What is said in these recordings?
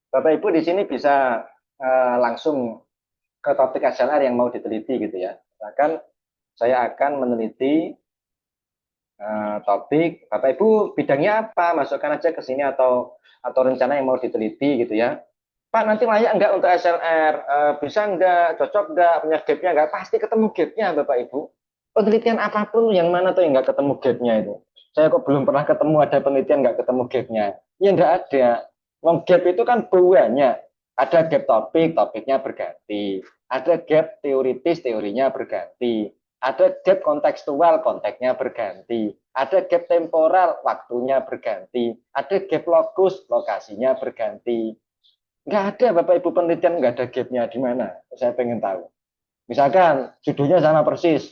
Bapak Ibu di sini bisa langsung ke topik SLR yang mau diteliti gitu ya. Misalkan saya akan meneliti topik, Bapak Ibu bidangnya apa? Masukkan aja ke sini atau rencana yang mau diteliti gitu ya. Pak nanti layak enggak untuk SLR? Bisa enggak? Cocok enggak? Punya gapnya enggak? Pasti ketemu gapnya Bapak Ibu. Penelitian apapun yang mana tuh yang enggak ketemu gapnya itu? Saya kok belum pernah ketemu ada penelitian enggak ketemu gapnya. Ya enggak ada. Wong gap itu kan banyak. Ada gap topik, topiknya berganti. Ada gap teoritis, teorinya berganti. Ada gap kontekstual, konteksnya berganti. Ada gap temporal, waktunya berganti. Ada gap lokus, lokasinya berganti. Nggak ada Bapak Ibu penelitian nggak ada gapnya di mana? Saya pengen tahu. Misalkan judulnya sama persis,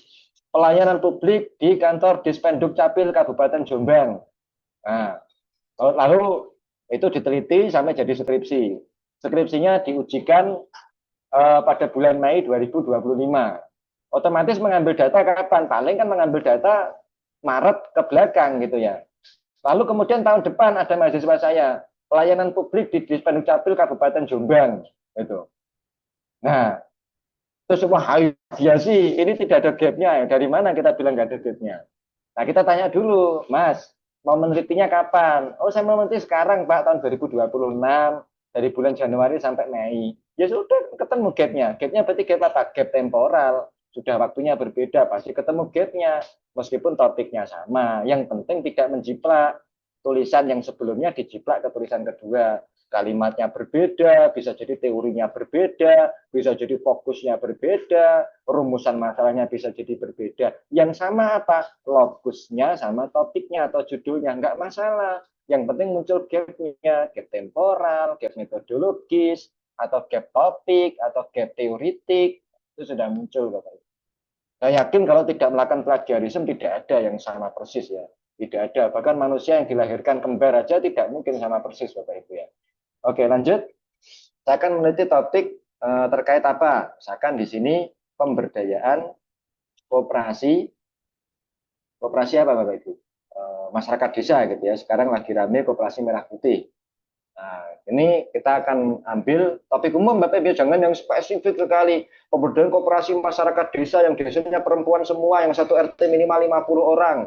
pelayanan publik di kantor Dispenduk Capil Kabupaten Jombang. Nah, lalu itu diteliti sampai jadi skripsi. Skripsinya diujikan pada bulan Mei 2025. Otomatis mengambil data kapan? Paling kan mengambil data Maret ke belakang gitu ya. Lalu kemudian tahun depan ada mahasiswa saya, pelayanan publik di Dispenduk Capil Kabupaten Jombang. Itu. Nah, terus wah iya sih, ini tidak ada gapnya. Dari mana kita bilang nggak ada gapnya? Nah, kita tanya dulu, Mas, mau menelitinya kapan? Oh, saya mau meneliti sekarang, Pak, tahun 2026, dari bulan Januari sampai Mei. Ya sudah, ketemu gapnya. Gapnya berarti gap apa? Gap temporal. Sudah waktunya berbeda, pasti ketemu gapnya. Meskipun topiknya sama. Yang penting tidak menjiplak. Tulisan yang sebelumnya dijiplak ke tulisan kedua. Kalimatnya berbeda, bisa jadi teorinya berbeda, bisa jadi fokusnya berbeda, rumusan masalahnya bisa jadi berbeda. Yang sama apa? Lokusnya sama topiknya atau judulnya. Nggak masalah. Yang penting muncul gapnya, gap temporal, gap metodologis, atau gap topik, atau gap teoritik. Itu sudah muncul, Bapak Ibu. Saya yakin kalau tidak melakukan plagiarisme tidak ada yang sama persis ya. Tidak ada. Bahkan manusia yang dilahirkan kembar aja tidak mungkin sama persis, Bapak Ibu ya. Oke, lanjut. Saya akan meneliti topik terkait apa? Misalkan di sini pemberdayaan koperasi, koperasi apa Bapak Ibu? Masyarakat desa gitu ya. Sekarang lagi rame koperasi merah putih. Nah, ini kita akan ambil topik umum Bapak Ibu, jangan yang spesifik sekali. Pemberdayaan koperasi masyarakat desa yang desanya perempuan semua, yang satu RT minimal 50 orang.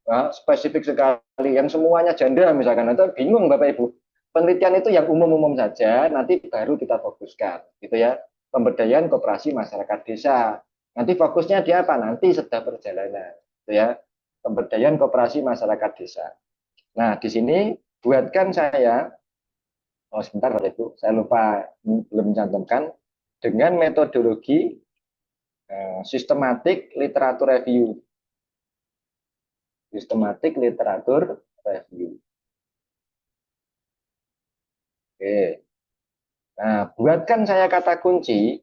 Nah, spesifik sekali, yang semuanya janda misalkan. Nanti bingung Bapak Ibu. Penelitian itu yang umum-umum saja, nanti baru kita fokuskan, gitu ya. Pemberdayaan koperasi masyarakat desa. Nanti fokusnya di apa? Nanti sedang perjalanan, gitu ya. Pemberdayaan koperasi masyarakat desa. Nah, di sini buatkan saya, oh sebentar Bapak Ibu, saya lupa belum mencantumkan, dengan metodologi sistematik literatur review. Sistematik literatur review. Oke. Nah, buatkan saya kata kunci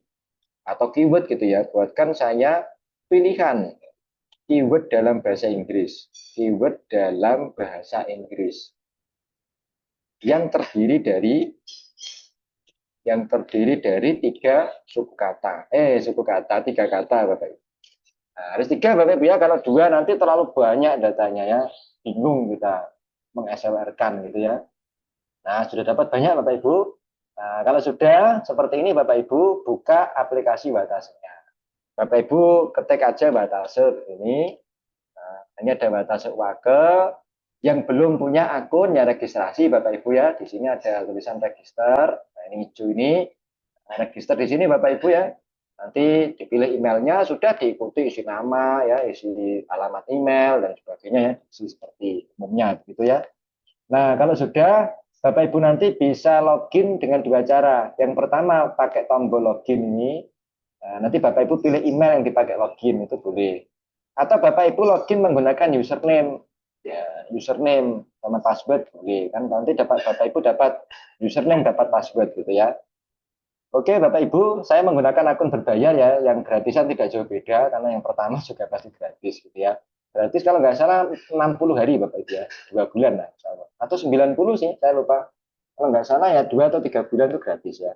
atau keyword gitu ya. Buatkan saya pilihan keyword dalam bahasa Inggris. Keyword dalam bahasa Inggris yang terdiri dari tiga suku kata. Suku kata, tiga kata, Bapak Ibu. Nah, harus tiga, Bapak Ibu ya. Kalau dua nanti terlalu banyak datanya ya. Bingung kita meng-SLR-kan gitu ya. Nah, sudah dapat banyak, Bapak Ibu. Nah, kalau sudah seperti ini, Bapak Ibu, buka aplikasi Watasnya. Bapak Ibu ketik aja Watase ini. Nah, ini ada Watase Wake. Yang belum punya akun ya registrasi Bapak Ibu ya. Di sini ada tulisan register. Nah, ini hijau ini. Nah, register di sini Bapak Ibu ya. Nanti dipilih emailnya, sudah diikuti isi nama ya, isi alamat email dan sebagainya ya, isi seperti umumnya gitu ya. Nah, kalau sudah Bapak Ibu nanti bisa login dengan dua cara. Yang pertama pakai tombol login ini. Nah, nanti Bapak Ibu pilih email yang dipakai login itu boleh. Atau Bapak Ibu login menggunakan username. Ya, username sama password boleh. Kan nanti Bapak Ibu dapat username, dapat password gitu ya. Oke, Bapak Ibu, saya menggunakan akun berbayar ya, yang gratisan tidak jauh beda, karena yang pertama juga pasti gratis gitu ya. Gratis kalau nggak salah 60 hari Bapak Ibu ya, 2 bulan lah. Atau 90 sih, saya lupa. Kalau nggak salah ya 2 atau 3 bulan itu gratis ya.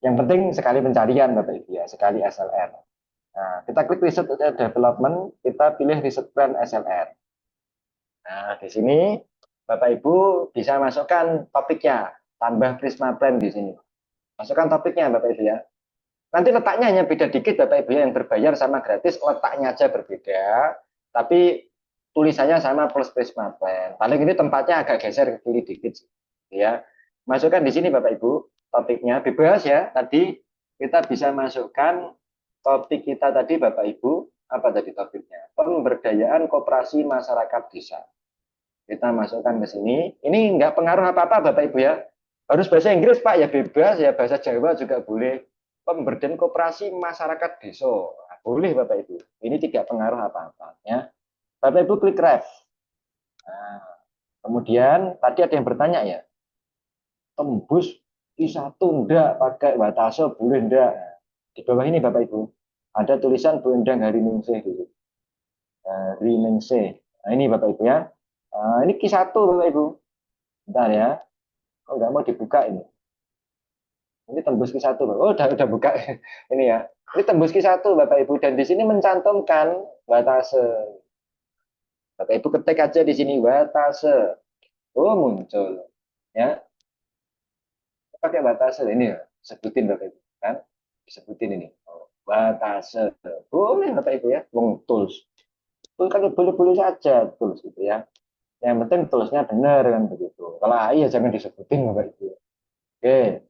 Yang penting sekali pencarian Bapak Ibu ya, sekali SLR. Nah, kita klik Research and Development, kita pilih Research Plan SLR. Nah, di sini Bapak Ibu bisa masukkan topiknya. tambah Prisma Plan di sini. Masukkan topiknya Bapak Ibu ya. Nanti letaknya hanya beda dikit Bapak Ibu ya, yang berbayar sama gratis letaknya aja berbeda, tapi tulisannya sama plus Prisma Plan. Paling ini tempatnya agak geser ke kiri dikit ya. Masukkan di sini Bapak Ibu topiknya bebas ya. Tadi kita bisa masukkan topik kita tadi Bapak Ibu, apa tadi topiknya? Pemberdayaan koperasi masyarakat desa. Kita masukkan ke sini. Ini nggak pengaruh apa-apa Bapak Ibu ya. Harus bahasa Inggris Pak ya bebas ya, bahasa Jawa juga boleh. Pemberdayaan koperasi masyarakat desa. Nah, boleh Bapak Ibu. Ini tidak pengaruh apa-apa ya. Bapak Ibu klik ref. Nah, kemudian tadi ada yang bertanya ya, tembus Q1 enggak pakai Watase boleh enggak? Di bawah ini Bapak Ibu ada tulisan Bu Endang Hari Ningsih dulu. Hari Ningsih. Nah, ini Bapak Ibu ya. Ini Q1 Bapak Ibu. Bentar ya. Oh, nggak mau dibuka ini. Ini tembus Q1 Loh. Oh, udah buka ini ya. Ini tembus Q1 Bapak Ibu dan di sini mencantumkan Watase. Bapak Ibu ketik aja di sini Watase. Oh, muncul. Ya, pakai Watase ini ya. Sebutin Bapak Ibu kan. Disebutin ini. Oh, Watase. Boleh Bapak Ibu ya. Wong tools. Itu kan boleh-boleh saja tools gitu ya. Yang penting toolsnya benar kan begitu. Kalau AI ya jangan disebutin Bapak Ibu. Oke,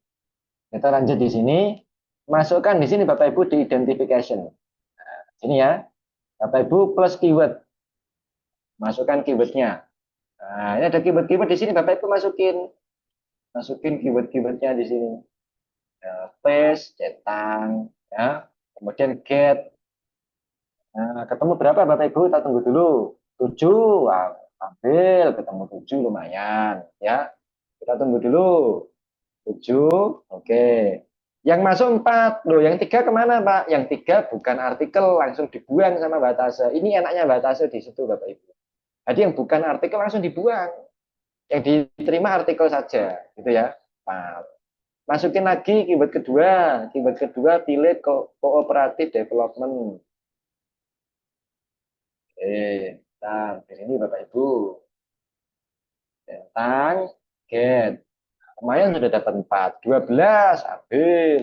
kita lanjut di sini. Masukkan di sini Bapak Ibu di identification. Sini ya, Bapak Ibu plus keyword. Masukkan keywordnya. Nah, ini ada keyword-keyword di sini Bapak Ibu masukin. Masukin keyword-keywordnya di sini. Ya, paste, centang, ya. Kemudian get. Nah, ketemu berapa Bapak Ibu? Kita tunggu dulu. 7. Wah, ambil ketemu 7 lumayan, ya. Kita tunggu dulu. 7. Oke. Yang masuk 4. Loh, yang 3 kemana, Pak? Yang 3 bukan artikel, langsung dibuang sama Batase. Ini enaknya Batase di situ, Bapak Ibu. Jadi yang bukan artikel langsung dibuang. Yang diterima artikel saja, gitu ya. Pak. Masukin lagi keyword kedua. Keyword kedua pilih kooperatif development. Tentang di sini Bapak Ibu. Tentang get. Lumayan sudah dapat 4. 12 ambil.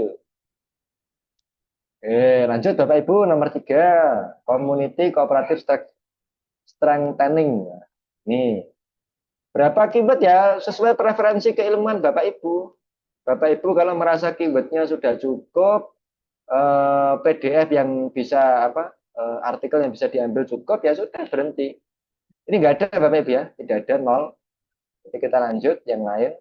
Lanjut Bapak Ibu nomor 3. Community Cooperative Strengthening. Nih, berapa keyword ya sesuai preferensi keilmuan Bapak Ibu. Bapak Ibu kalau merasa keywordnya sudah cukup, PDF yang bisa apa, artikel yang bisa diambil cukup ya sudah berhenti. Ini nggak ada Bapak Ibu ya, tidak ada nol. Jadi kita lanjut yang lain.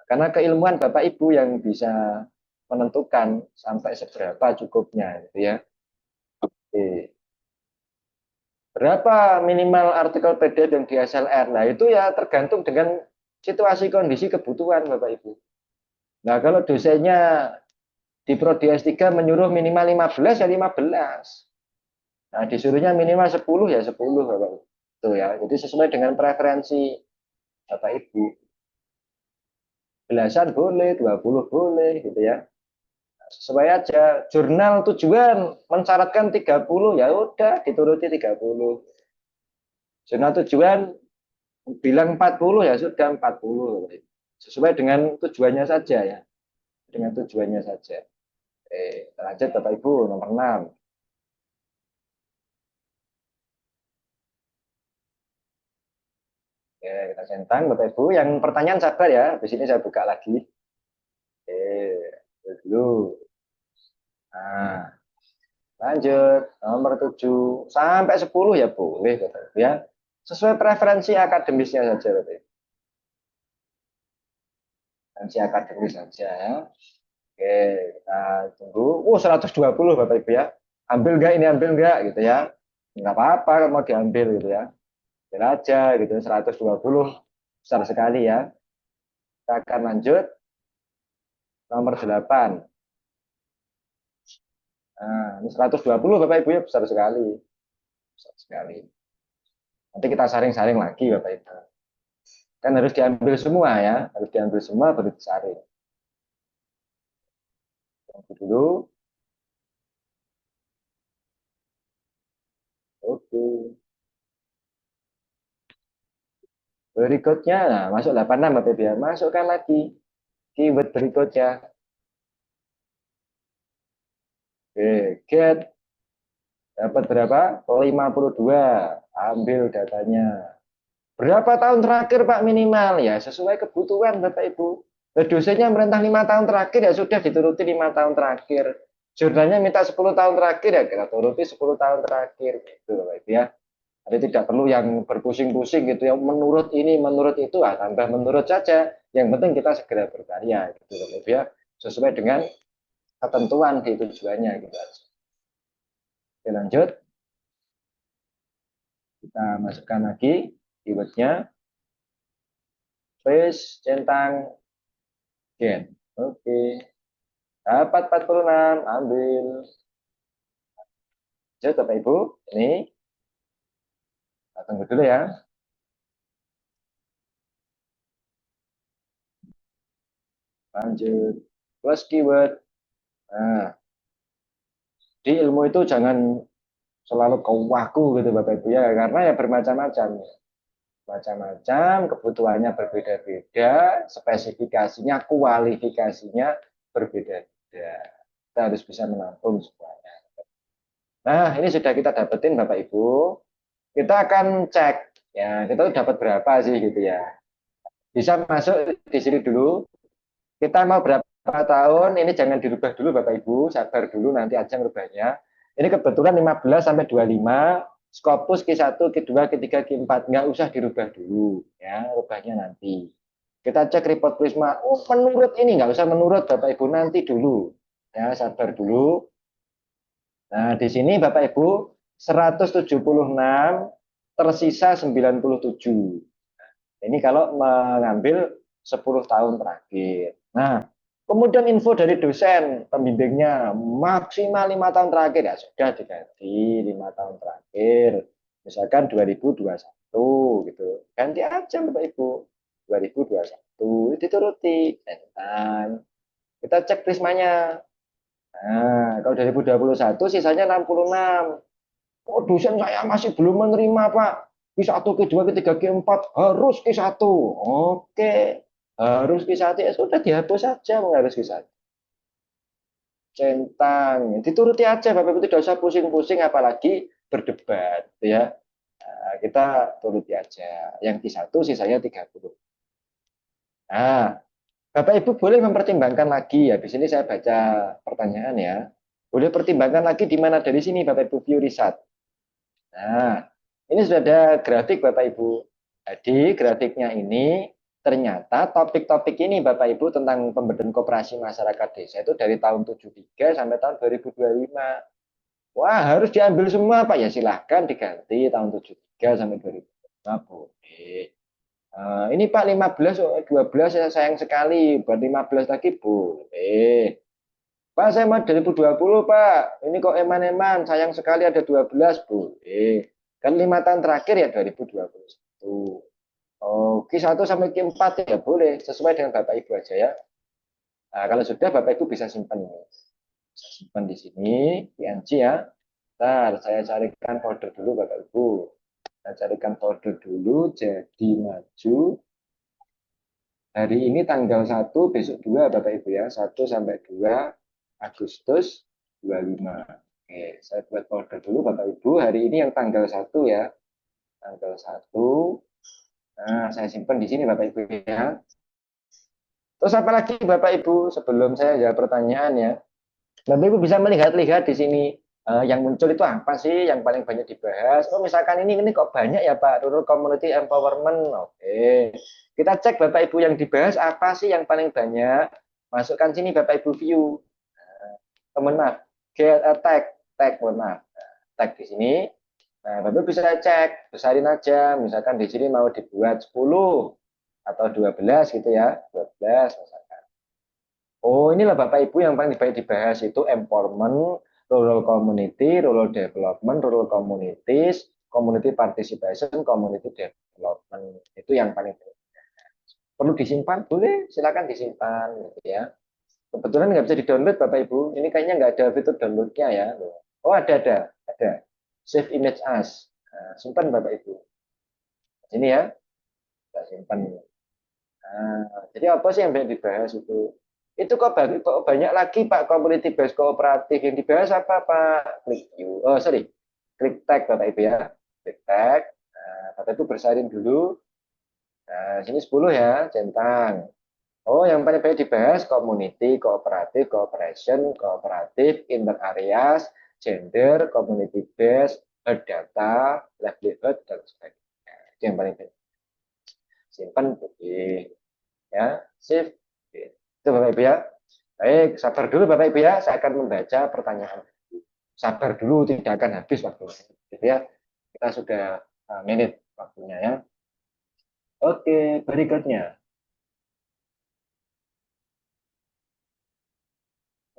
Karena keilmuan Bapak Ibu yang bisa menentukan sampai seberapa cukupnya, gitu ya. Oke. Berapa minimal artikel PDF yang di SLR? Nah, itu ya tergantung dengan situasi kondisi kebutuhan, Bapak Ibu. Nah, kalau dosennya di Prodi S3 menyuruh minimal 15, ya 15. Nah, disuruhnya minimal 10, ya 10, Bapak Ibu. Itu ya. Jadi sesuai dengan preferensi Bapak Ibu. Belasan boleh, 20 boleh, gitu ya. Sesuai aja. Jurnal tujuan mensyaratkan 30, ya udah dituruti 30. Jurnal tujuan bilang 40, ya sudah 40. Sesuai dengan tujuannya saja ya. Dengan tujuannya saja. Lanjut Bapak Ibu nomor 6. Kita centang Bapak Ibu. Yang pertanyaan sabar ya. Di sini saya buka lagi. Dulu. Nah, lanjut nomor 7 sampai 10 ya boleh Bapak Ibu ya. Sesuai preferensi akademisnya saja Bapak Ibu. Preferensi akademis saja ya. Oke, kita tunggu. 120 Bapak Ibu ya. Ambil nggak ini, ambil nggak gitu ya. Nggak apa-apa kalau mau diambil gitu ya. Ambil aja gitu, 120 besar sekali ya. Kita akan lanjut nomor 8. Nah, ini 120 Bapak Ibu ya, besar sekali. Besar sekali. Nanti kita saring-saring lagi Bapak Ibu. Kan harus diambil semua ya, harus diambil semua baru disaring. Tunggu dulu. Oke. Berikutnya, nah, masuk 86 Bapak Ibu ya. Masukkan lagi keyword berikutnya. Oke, get dapat berapa? 52. Ambil datanya. Berapa tahun terakhir Pak minimal? Ya, sesuai kebutuhan Bapak Ibu. Dosennya merintah 5 tahun terakhir, ya sudah dituruti 5 tahun terakhir. Jurnalnya minta 10 tahun terakhir, ya kita turuti 10 tahun terakhir. Gitu Bapak Ibu ya. Jadi tidak perlu yang berpusing-pusing gitu ya. Menurut ini, menurut itu, tambah menurut saja. Yang penting kita segera berkarya gitu Bapak Ibu ya. Sesuai dengan ketentuan di tujuannya gitu aja. Oke, lanjut. Kita masukkan lagi keywordnya. Space, centang, gen. Oke. Dapat 46, ambil. Lanjut Bapak Ibu. Ini, tunggu dulu ya. Lanjut. Plus keyword. Nah, di ilmu itu jangan selalu kaku gitu Bapak Ibu ya. Karena ya bermacam-macam. Macam-macam, kebutuhannya berbeda-beda, spesifikasinya, kualifikasinya berbeda-beda. Kita harus bisa menampung semuanya. Nah, ini sudah kita dapetin Bapak Ibu. Kita akan cek ya, kita tuh dapat berapa sih gitu ya. Bisa masuk di sini dulu. Kita mau berapa tahun, ini jangan dirubah dulu Bapak Ibu, sabar dulu nanti aja ngerubahnya. Ini kebetulan 15 sampai 25, Scopus Q1, Q2, Q3, Q4, nggak usah dirubah dulu ya, rubahnya nanti. Kita cek report Prisma, oh menurut ini, nggak usah menurut Bapak Ibu, nanti dulu. Ya, sabar dulu. Nah, di sini Bapak Ibu 176 tersisa 97. Ini kalau mengambil 10 tahun terakhir. Nah, kemudian info dari dosen pembimbingnya maksimal 5 tahun terakhir, ya sudah diganti 5 tahun terakhir. Misalkan 2021 gitu. Ganti aja Bapak Ibu. 2021 dituruti. Dan kita cek prismanya. Nah, kalau 2021 sisanya 66. Oh, dosen saya masih belum menerima, Pak. Q1, Q2, Q3, Q4 harus Q1. Oke, harus Q1 ya sudah dihapus saja harus Q1. Centang, dituruti aja Bapak Ibu, tidak usah pusing-pusing apalagi berdebat ya. Nah, kita turuti aja. Yang Q1 sisanya 30. Nah, Bapak Ibu boleh mempertimbangkan lagi ya. Di sini saya baca pertanyaan ya. Boleh pertimbangkan lagi di mana dari sini Bapak Ibu view riset. Nah, ini sudah ada grafik Bapak Ibu. Jadi grafiknya ini ternyata topik-topik ini Bapak Ibu tentang pemberdayaan koperasi masyarakat desa itu dari tahun 73 sampai tahun 2025. Wah, harus diambil semua Pak. Ya silahkan diganti tahun 73 sampai 2025 boleh. Ini Pak 15, 12 ya sayang sekali. Buat 15 lagi boleh. Pak, saya mau 2020, Pak. Ini kok eman-eman, sayang sekali ada 12, boleh. Kan 5 tahun terakhir ya 2021. Oke, 1 sampai Q4 ya boleh, sesuai dengan Bapak Ibu aja ya. Nah, kalau sudah Bapak Ibu bisa simpan. Bisa simpan di sini, PNG ya. Ntar saya carikan folder dulu Bapak Ibu. Saya carikan folder dulu, jadi maju. Hari ini tanggal 1, besok 2 Bapak Ibu ya. 1 sampai 2 Agustus 25. Oke, saya buat folder dulu Bapak Ibu. Hari ini yang tanggal 1 ya. Tanggal 1. Nah, saya simpan di sini Bapak Ibu ya. Terus apa lagi Bapak Ibu sebelum saya jawab pertanyaan ya. Bapak Ibu bisa melihat-lihat di sini yang muncul itu apa sih yang paling banyak dibahas. Oh, misalkan ini kok banyak ya Pak, Rural Community Empowerment. Oke. Kita cek Bapak Ibu yang dibahas apa sih yang paling banyak. Masukkan sini Bapak Ibu view. Teman maaf, get a tag, mohon maaf. Tag di sini. Nah, Bapak bisa cek, besarin aja. Misalkan di sini mau dibuat 10 atau 12 gitu ya. 12 misalkan. Oh, inilah Bapak Ibu yang paling banyak dibahas itu empowerment, rural community, rural development, rural communities, community participation, community development. Itu yang paling banyak. Perlu disimpan? Boleh, silakan disimpan gitu ya. Kebetulan nggak bisa di-download Bapak Ibu. Ini kayaknya nggak ada fitur downloadnya ya. Oh, ada. Save image as. Nah, simpan Bapak Ibu. Ini ya. Kita simpan. Nah, jadi apa sih yang banyak dibahas itu? Itu kok banyak lagi Pak community based kooperatif yang dibahas apa Pak? Klik you. Oh sorry, klik tag Bapak Ibu ya. Klik tag. Nah, Bapak Ibu bersalin dulu. Nah, sini 10 ya, centang. Oh, yang paling banyak dibahas community, kooperatif, cooperation, kooperatif, inter areas, gender, community based, herd data, livelihood, dan sebagainya. Itu yang paling banyak. Simpan, oke. Ya, save. Itu Bapak Ibu ya. Baik, sabar dulu Bapak Ibu ya. Saya akan membaca pertanyaan. Sabar dulu, tidak akan habis waktunya. Gitu ya. Kita sudah menit waktunya ya. Oke, berikutnya.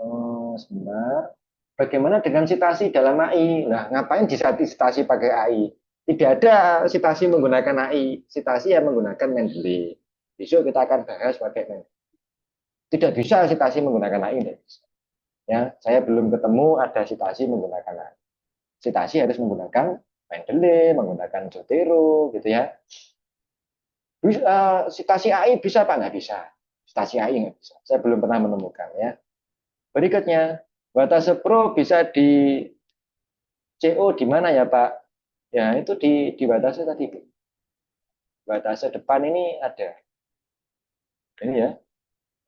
Oh, sebentar. Bagaimana dengan citasi dalam AI? Nah, ngapain citasi pakai AI? Tidak ada citasi menggunakan AI. Citasi yang menggunakan Mendeley. Besok kita akan bahas pakai Mendeley. Tidak bisa citasi menggunakan AI. Tidak bisa. Ya, saya belum ketemu ada citasi menggunakan AI. Citasi harus menggunakan Mendeley, menggunakan Zotero, gitu ya. Bisa, citasi AI bisa apa? Nggak bisa. Citasi AI nggak bisa. Saya belum pernah menemukan ya. Berikutnya, Watase Pro bisa di CO di mana ya Pak? Ya itu di Watase tadi. Watase depan ini ada. Ini ya.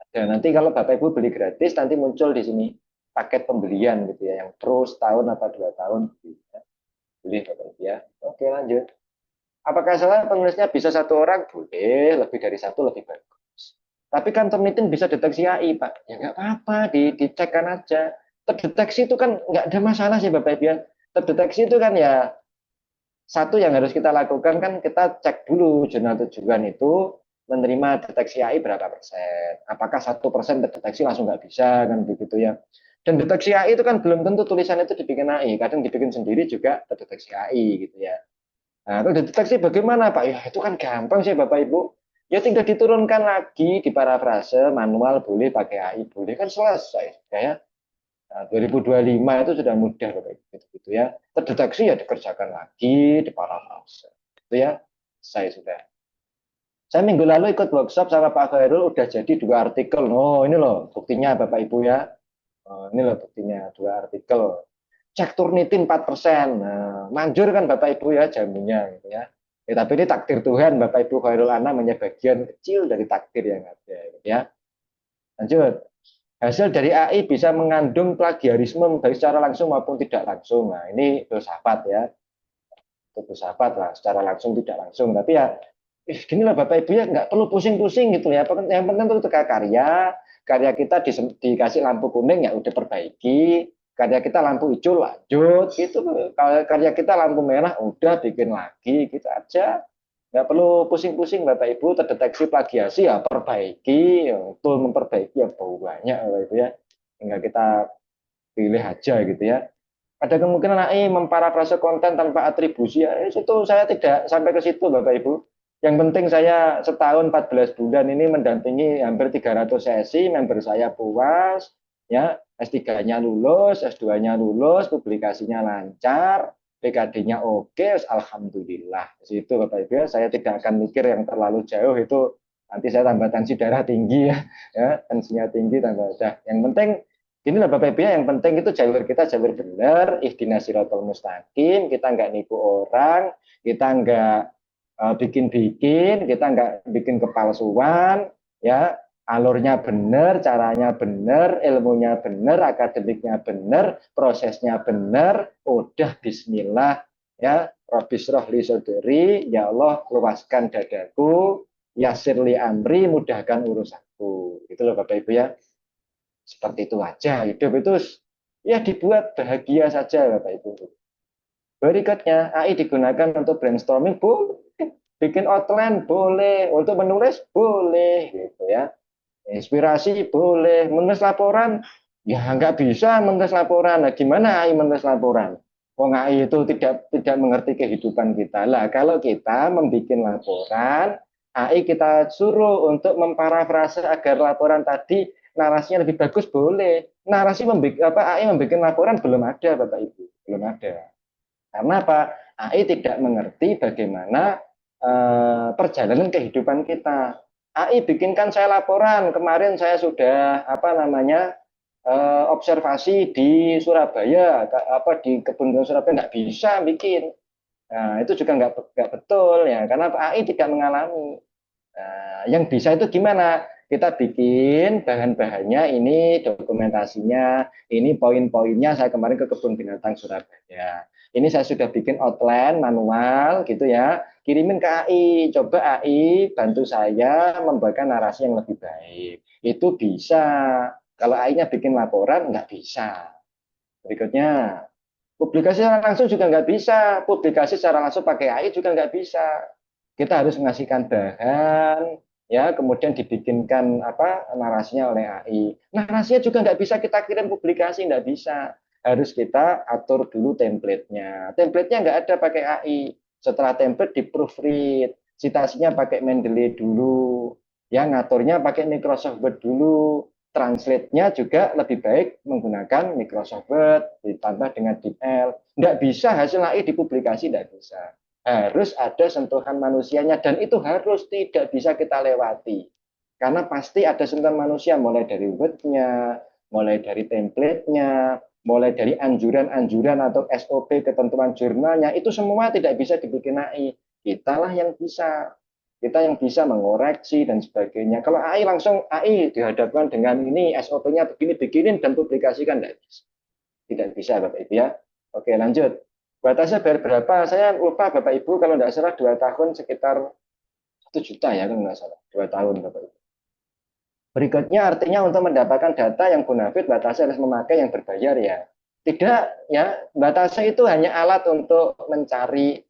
Ada. Nanti kalau Bapak Ibu beli gratis nanti muncul di sini paket pembelian gitu ya, yang terus tahun apa 2 tahun bisa beli Bapak Ibu ya. Oke lanjut. Apakah salah penulisnya bisa satu orang? Boleh, lebih dari satu lebih bagus. Tapi kan Turnitin bisa deteksi AI, Pak. Ya nggak apa-apa, dicekkan aja. Terdeteksi itu kan nggak ada masalah sih Bapak Ibu ya. Terdeteksi itu kan ya satu yang harus kita lakukan kan kita cek dulu jurnal tujuan itu menerima deteksi AI berapa persen. Apakah 1% terdeteksi langsung nggak bisa kan begitu ya. Dan deteksi AI itu kan belum tentu tulisan itu dibikin AI, kadang dibikin sendiri juga terdeteksi AI gitu ya. Nah, kalau deteksi bagaimana Pak? Ya itu kan gampang sih Bapak Ibu. Ya tinggal diturunkan lagi di parafrase manual boleh pakai AI boleh kan selesai ya. Nah, 2025 itu sudah mudah gitu ya. Terdeteksi ya dikerjakan lagi di parafrase. Itu ya. Saya sudah. Saya minggu lalu ikut workshop sama Pak Khairul udah jadi 2 artikel. Oh, ini loh buktinya Bapak Ibu ya. Oh, ini loh buktinya 2 artikel. Cek Turnitin 4%. Nah, manjur kan Bapak Ibu ya jaminnya gitu ya. Ya, tapi ini takdir Tuhan Bapak Ibu Khairul Anam hanya bagian kecil dari takdir yang ada gitu ya. Lanjut. Hasil dari AI bisa mengandung plagiarisme baik secara langsung maupun tidak langsung. Nah, ini filsafat ya. Itu filsafat lah, secara langsung tidak langsung. Tapi ya, gini lah Bapak Ibu ya, nggak perlu pusing-pusing gitu ya. Yang penting itu karya kita dikasih lampu kuning ya udah perbaiki. Karya kita lampu hijau lanjut gitu. Kalau karya kita lampu merah udah bikin lagi gitu aja. Nggak perlu pusing-pusing Bapak Ibu, terdeteksi plagiasi ya perbaiki, ya, tool memperbaiki ya banyak Bapak Ibu ya. Tinggal kita pilih aja gitu ya. Ada kemungkinan AI memparafrase konten tanpa atribusi ya, itu saya tidak sampai ke situ Bapak Ibu. Yang penting saya setahun 14 bulan ini mendampingi hampir 300 sesi, member saya puas, ya S3-nya lulus, S2-nya lulus, publikasinya lancar, PKD-nya oke, alhamdulillah. Itu Bapak Ibu ya, saya tidak akan mikir yang terlalu jauh itu nanti saya tambah tensi darah tinggi ya tensinya tinggi tambah dah. Yang penting inilah Bapak Ibu ya, yang penting itu jalur kita jalur benar, ihdinas siratal mustaqim, kita nggak nipu orang, kita nggak bikin-bikin, kita nggak bikin kepalsuan, ya alurnya benar, caranya benar, ilmunya benar, akademiknya benar, prosesnya benar, udah Bismillah, ya Robis rohli sodori, ya Allah luaskan dadaku, yasirli amri, mudahkan urusanku, itu loh Bapak Ibu ya. Seperti itu aja. Hidup itu ya dibuat bahagia saja Bapak Ibu. Berikutnya, AI digunakan untuk brainstorming boleh, bikin outline boleh, untuk menulis boleh gitu ya. Inspirasi boleh, menulis laporan ya nggak bisa menulis laporan. Nah, gimana AI menulis laporan? Wong AI itu tidak mengerti kehidupan kita. Lah, kalau kita membuat laporan, AI kita suruh untuk memparafrase agar laporan tadi narasinya lebih bagus boleh. Narasi AI membuat laporan belum ada Bapak Ibu, belum ada. Karena apa? AI tidak mengerti bagaimana perjalanan kehidupan kita. AI bikinkan saya laporan, kemarin saya sudah apa namanya observasi di Surabaya, apa di kebun binatang Surabaya nggak bisa bikin. Nah, itu juga nggak betul ya, karena AI tidak mengalami. Nah, yang bisa itu gimana? Kita bikin bahan-bahannya, ini dokumentasinya, ini poin-poinnya. Saya kemarin ke kebun binatang Surabaya. Ini saya sudah bikin outline manual gitu ya. Kirimin ke AI. Coba AI bantu saya membuatkan narasi yang lebih baik. Itu bisa. Kalau AI-nya bikin laporan, nggak bisa. Berikutnya, publikasi secara langsung juga nggak bisa. Publikasi secara langsung pakai AI juga nggak bisa. Kita harus mengasihkan bahan, ya, kemudian dibikinkan apa narasinya oleh AI. Narasinya juga nggak bisa kita kirim publikasi, nggak bisa. Harus kita atur dulu template-nya. Template-nya nggak ada pakai AI. Setelah template di proofread, citasinya pakai Mendeley dulu, ya ngaturnya pakai Microsoft Word dulu. Translate-nya juga lebih baik menggunakan Microsoft Word ditambah dengan DeepL. Nggak bisa hasil AI dipublikasi, nggak bisa. Harus ada sentuhan manusianya dan itu harus tidak bisa kita lewati. Karena pasti ada sentuhan manusia mulai dari wordnya, mulai dari template-nya, mulai dari anjuran-anjuran atau SOP ketentuan jurnalnya, itu semua tidak bisa dibikin AI. Kitalah yang bisa. Kita yang bisa mengoreksi dan sebagainya. Kalau AI langsung AI dihadapkan dengan ini SOP-nya begini-begini dan publikasikan tidak bisa. Tidak bisa Bapak Ibu ya. Oke, lanjut. Batasnya bayar berapa? Saya lupa Bapak Ibu, kalau tidak salah 2 tahun sekitar 1 juta ya, kalau nggak salah. 2 tahun Bapak Ibu. Berikutnya artinya untuk mendapatkan data yang bonafit, batasnya harus memakai yang berbayar ya. Tidak ya, batasnya itu hanya alat untuk mencari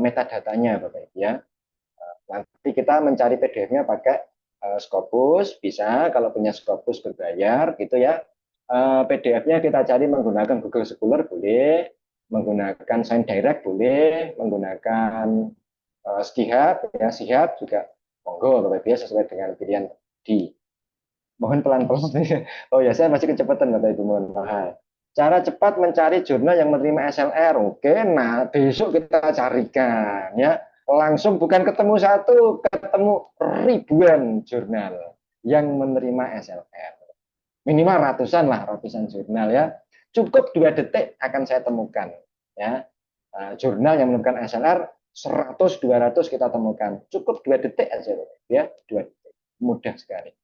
metadatanya Bapak Ibu ya. Nanti kita mencari PDF-nya pakai Scopus, bisa kalau punya Scopus berbayar gitu ya. PDF-nya kita cari menggunakan Google Scholar boleh, menggunakan Sign Direct boleh, menggunakan Skihab ya, Sihab juga monggo Bapak Ibu sesuai dengan pilihan di. Mohon pelan-pelan. Oh ya, saya masih kecepatan Bapak Ibu, mohon maaf. Cara cepat mencari jurnal yang menerima SLR. Oke, nah besok kita carikan ya. Langsung bukan ketemu satu, ketemu ribuan jurnal yang menerima SLR. Minimal ratusan lah, ratusan jurnal ya. Cukup 2 detik akan saya temukan ya. Jurnal yang menemukan SLR 100 200 kita temukan. Cukup 2 detik aja ya, 2 detik. Mudah sekali.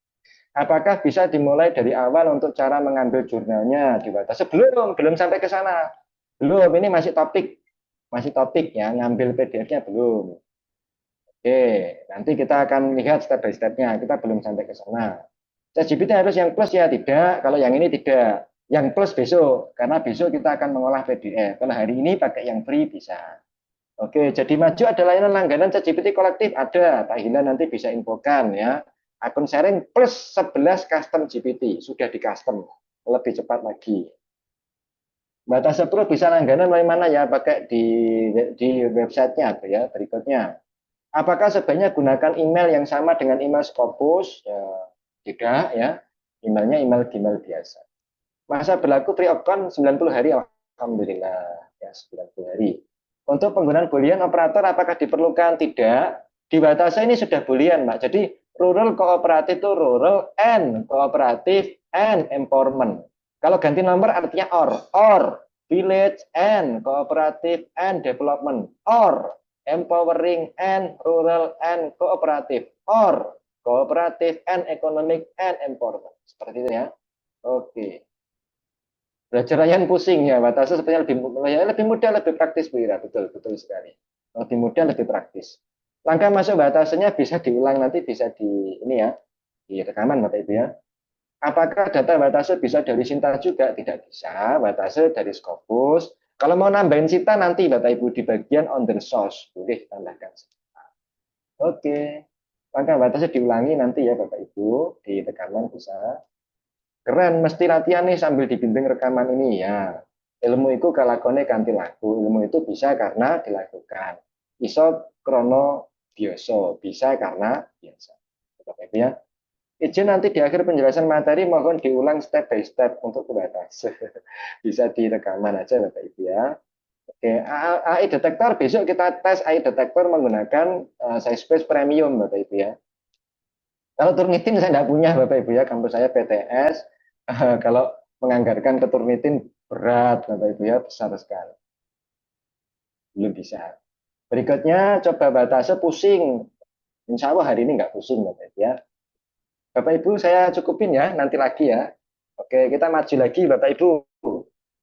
Apakah bisa dimulai dari awal untuk cara mengambil jurnalnya di batas? Belum sampai ke sana. Belum, ini masih topik ya, ngambil PDF-nya belum. Oke, nanti kita akan lihat step by step-nya. Kita belum sampai ke sana. ChatGPT harus yang plus ya, tidak. Kalau yang ini tidak. Yang plus besok, karena besok kita akan mengolah PDF. Kalau hari ini pakai yang free bisa. Oke, jadi maju ada layanan langganan ChatGPT kolektif ada. Pak Hila nanti bisa infokan ya. Akun sharing plus 11 custom GPT sudah di custom lebih cepat lagi. Batas Pro bisa langganan dari mana ya? Pakai di websitenya atau ya berikutnya. Apakah sebaiknya gunakan email yang sama dengan email Scopus? Ya, tidak ya. Emailnya email biasa. Masa berlaku free account 90 hari, alhamdulillah ya 90 hari. Untuk penggunaan boolean operator apakah diperlukan? Tidak. Di Batasa ini sudah boolean, Mbak. Jadi rural kooperatif itu rural and kooperatif and empowerment. Kalau ganti nomor artinya or village and cooperative and development, or empowering and rural and cooperative, or cooperative and economic and empowerment. Seperti itu ya. Oke. Belajar yang pusing ya, Batasnya sepertinya lebih mudah, lebih praktis Bu Ira. Betul, betul sekali. Lebih mudah, lebih praktis. Langkah masuk Batasnya bisa diulang nanti, bisa di ini ya, di rekaman Bapak Ibu ya. Apakah data Batase bisa dari Sinta juga? Tidak bisa. Batase dari Scopus. Kalau mau nambahin Sinta nanti Bapak Ibu di bagian on the source. Boleh tambahkan Sinta. Oke. Langkah Batase diulangi nanti ya Bapak Ibu. Di rekaman bisa. Keren, mesti latihan nih sambil dibimbing rekaman ini ya. Ilmu itu kalakone kanti laku. Ilmu itu bisa karena dilakukan. Iso krono bioso. Bisa karena biasa. Bapak Ibu ya. Izin nanti di akhir penjelasan materi mohon diulang step by step untuk ke batas. Bisa di rekaman aja Bapak Ibu ya. Oke, AI detektor besok kita tes AI detektor menggunakan Sciencebase Premium Bapak Ibu ya. Kalau Turnitin saya tidak punya Bapak Ibu ya, kampus saya PTS. Kalau menganggarkan ke Turnitin berat Bapak Ibu ya, besar sekali. Belum bisa. Berikutnya coba batase pusing. Insya Allah hari ini nggak pusing Bapak Ibu ya. Bapak Ibu saya cukupin ya, nanti lagi ya. Oke, kita maju lagi Bapak Ibu.